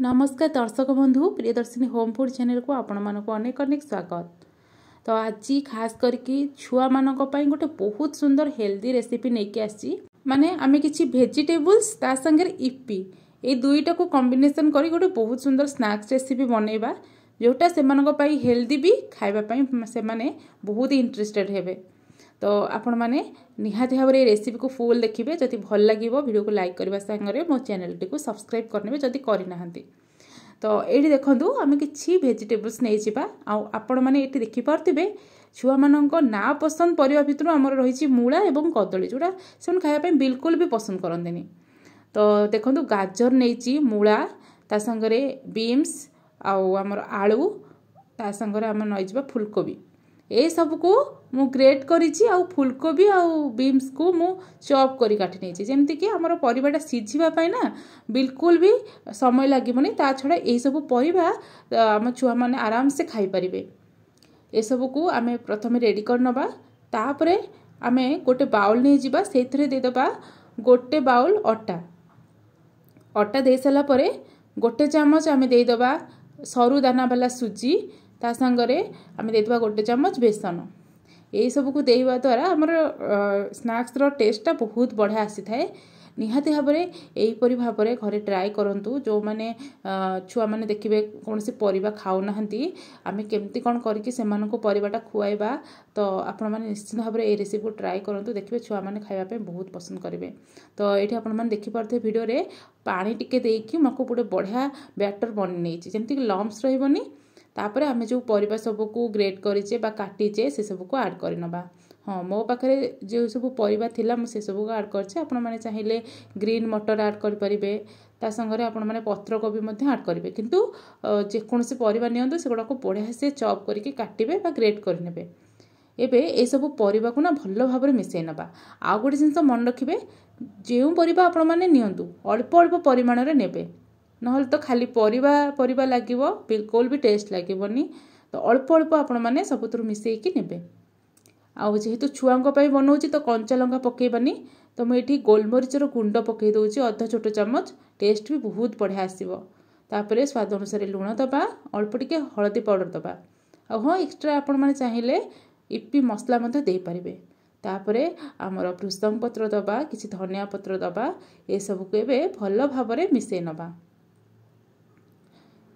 नमस्कार दर्शक बंधु प्रियदर्शिनी होम फूड चैनल को आपण मानक अनेक अनेक स्वागत। तो आज खास करके छुआ मानक पई गोटे बहुत सुंदर हेल्दी रेसिपी नेकी आसी माने आमे किछि वेजिटेबल्स ता संगे इप्पी ए दुईटा को कॉम्बिनेशन करी गोटे बहुत सुंदर स्नैक्स रेसिपी बनैबा जोटा से मानक पई हेल्दी भी खाइबा पई से माने बहुत इंटरेस्टेड हेबे। तो आपण माने निहाती भाव में रेसिपी को फुल देखिए जदि भल लगे वीडियो को लाइक करने सांगे मो चैनल टी को सब्सक्राइब करने जदि करना। तो ये देखु आम कि भेजिटेबल्स नहीं जावा आपण मैंने ये देखिपे छुआ मान ना पसंद परिवा भितर आमर रही मूला और कदली जोड़ा से खायापी बिल्कुल भी पसंद करते। तो देखो गाजर नहीं मूला ता संगे बीन्स आमर आलू ता संगे आम नहींजा फुलकोबी ए सब को मु ग्रेट करिछि आ फुलकोबी आ बीन्स को मु चॉप करी काटी नहीं जेमती कि हमर परिबाटा सिझिबा पई ना बिल्कुल भी समय लागिबोनी। ता छडा ए सब परिबा हम छुआ माने आराम से खाई परिबे। ए सब को आमे प्रथमे रेडी कर नबा तापरे आमे गोटे बाउल नै जिबा सेथरे दे दबा गोटे बाउल अटा दे साला परे गोटे चम्मच आमे दे दबा सरू दाना वाला सुजी ता संगरे आमे देदबा गोटे चम्मच बेसन यही सब को देवा द्वारा आमर स्नैक्स रो टेस्टा बहुत बढ़िया आसी थाए। निहाती भाव में यहीपरी भाव में घरे ट्राए करूँ जो मैंने छुआ मैंने देखिए कौन सी परिबा खाऊ नाहंती आमे केमती कौन करके सेमान को परिबाटा खुआइबा। तो आपण मैंने निश्चित भाव में ये रेसिपी को ट्राए करूँ देखिए छुआ मैंने खाइबा बहुत पसंद करेंगे। तो ये आपण मैंने देखिपे भिडियो रे पानी टिके देकी मको गोटे बढ़िया बैटर बनी जमती लम्स रही तापर आमे जो परिबा सब को ग्रेट करिचे बा काटिचे से सब को ऐड कर नबा। हाँ मो पाखे जो सब परिबा थिला से सब को ऐड करछे आपण माने चाहिए ग्रीन मटर ऐड कर परिबे ता संगे आपण माने पत्र कोबी मध्ये ऐड करिवे किंतु जे कोनसे परिबा नियंतु सेगुडा को बढ़िया से चॉप करके काटिबे बा ग्रेट कर नेबे। एबे ए सब परिबा को ना भलो भाव में मिसै नबा। आ गोटे जिंस मन रखिबे जेउ परिबा आपण माने नियंतु अल्प अल्प परिमाण रे नेबे नहले तो खाली परिबा लागिवो बिल्कुल भी टेस्ट लागिवोनी। तो अल्प अल्प आपण माने सबुतरु मिसेइकी नेबे। आउ जेहेतु छुआंक पई बनौची तो कंचा लंका पकेबानी तो मैं ये गोलमरीचर गुंड पकई दूची अधा छोट चम्मच टेस्ट भी बहुत बढ़िया आसीबो। तापरे स्वाद अनुसार लुण दबा अल्प टिके हळदी पाउडर दबा आ हाँ एक्स्ट्रा आपण माने चाहिए इप्पी मसला मध्ये दे पारिबे। तापरे आमर भृषंग पत्र दबा किछि धनिया पत्र दबा ए सब को एबे भलो भाव में मिसै नबा।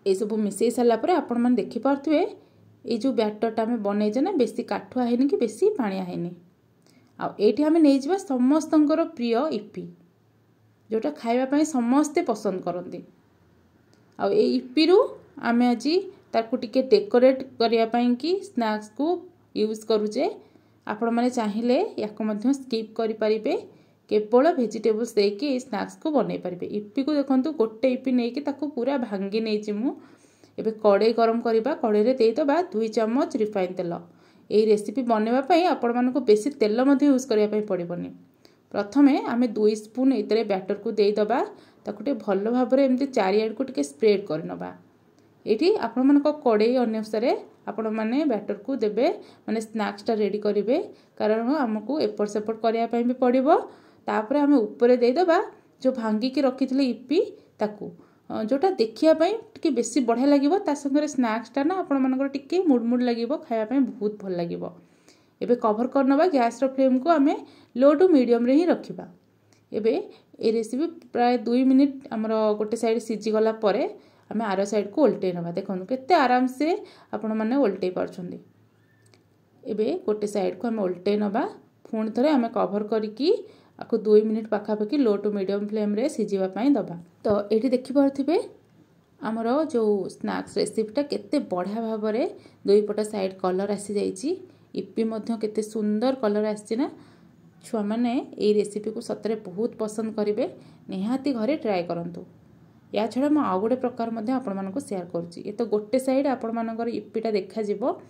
ये सब मिसई सारा पर आपण मैंने देखिपे ये जो बैटरटा आम बनईचे ना बेसी काठुआ है कि बेसी पानिया है आठी आम नहीं जावा समस्तंकर प्रिय इप्पी जोटा खाइबापी समस्ते पसंद करती। आ इप्पी रु आम आज ताकू टिके डेकोरेट करने कि स्नैक्स को यूज करुचे आपण मैंने चाहिए या स्किप करें केवल भेजिटेबल्स देकी स्नैक्स को बनई पारे। इप्पी को देखो गोटे इप्पी नहीं ताकू पूरा भांगी नहीं मुझे कड़े गरम करवा कड़े देदबा 2 चम्मच रिफाइन तेल यही रेसिपी बनवाई आपण मानक बेसी तेल यूज करने पड़ोनी। प्रथमे आम 2 स्पून ये बैटर को देदबा ताकू भल भाव में एमती चारिआड को टिके स्प्रेड करनबा। ये आपण मानक कड़े अनुसार आपण मैंने बैटर को देबे माने स्नैक्सटा रेडी करेंगे कारण आमको एपट सेपट करने भी पड़ो। तापर आम ऊपर देदबा जो भांगिकी रखी इप्पी ताकू जोटा देखापी टी बेसी बढ़िया लगे ता संगे स्नैक्सटा ना आपण मानकर टिके मुडमुड लगे खायापी बहुत भल लगे। एबे कवर करनबा गैस रो फ्लेम को आम लो टू मीडियम रे ही रखिबा। एबे ए रेसिपी प्राय 2 मिनिट आमर गोटे साइड सिझी गला परे आम आर साइड को उल्टे नबा। देखो केते आराम से आपण माने उल्टे पारछंदी। एबे गोटे साइड को आम उल्टे नबा पुणी थरे आम कवर करिकी आपको 2 मिनिट पाखापाखि लो टू मीडियम फ्लेम रे सिझापी दबा। तो ये देखिपे आमर जो स्नैक्स रेसिपीटा केते बढ़िया भाव में 2 पट साइड कलर आसी जाइए इप्पी मध्य केते सुंदर कलर आसी ना छुआ मैंने ये रेसिपी को सतरे बहुत पसंद करेंगे निहाती घरे ट्राए करंतु। या छड़ा मैं आउ गोटे प्रकार आपण मानक शेयर करुँची ये तो गोटे साइड आपण मानकर इप्पीटा देखा जिवो।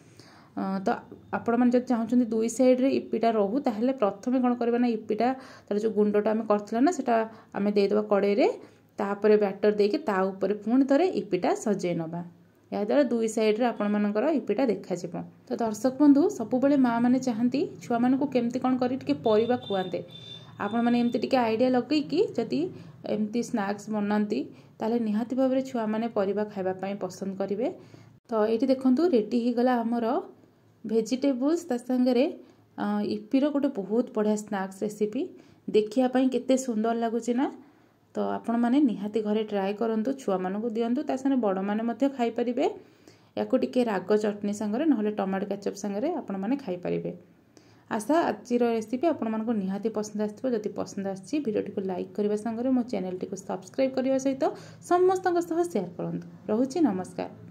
तो आपण मैंने जब चाहते 2 साइड रे इप्पीटा रहू ताहले प्रथमे कौन करबा ना इप्पीटा तार जो गुंडटा आम करथिला ना सेटा आम देदबा कड़े रे तापर बैटर देके ता ऊपर पुणी थरे इप्पीटा सजे नबा। या द्वारा 2 साइड रे आपण मानकर इप्पीटा देखा जिवो। तो दर्शक बंधु सबुबले माँ माने चाहती छुआ मानकु केमती कौन करी टिके परिबा खुआते आपण मैंने एमती टिके आइडिया लगेकी जदि एमती स्नैक्स बनाती ताले निहाती भाव छुआ मैंने परिबा खाइबा पई पसंद करेंगे। तो ये देखंतु रेडी ही गला हमर वेजिटेबल्स ता संगे इप्पीर गोटे बहुत बढ़िया स्नैक्स रेसिपी देखिया पई केते सुंदर लगुच ना। तो आपण माने निहाती घरे ट्राए करंतु छुआ मानकु दियंतु ता संगे बड़ माने मध्य खाई परिबे। याकु टिके राग चटनी संगे नहले टमाटो केचप संगे आपण माने खाई परिबे। आशा आजर रेसिपी आपण मानकु निहाती पसंद आछिबो। जदि पसंद आछि वीडियोटी को लाइक करबा संगे मो चैनल टी को सब्सक्राइब करबा सहित समस्त शेयर करंतु। रहूची नमस्कार।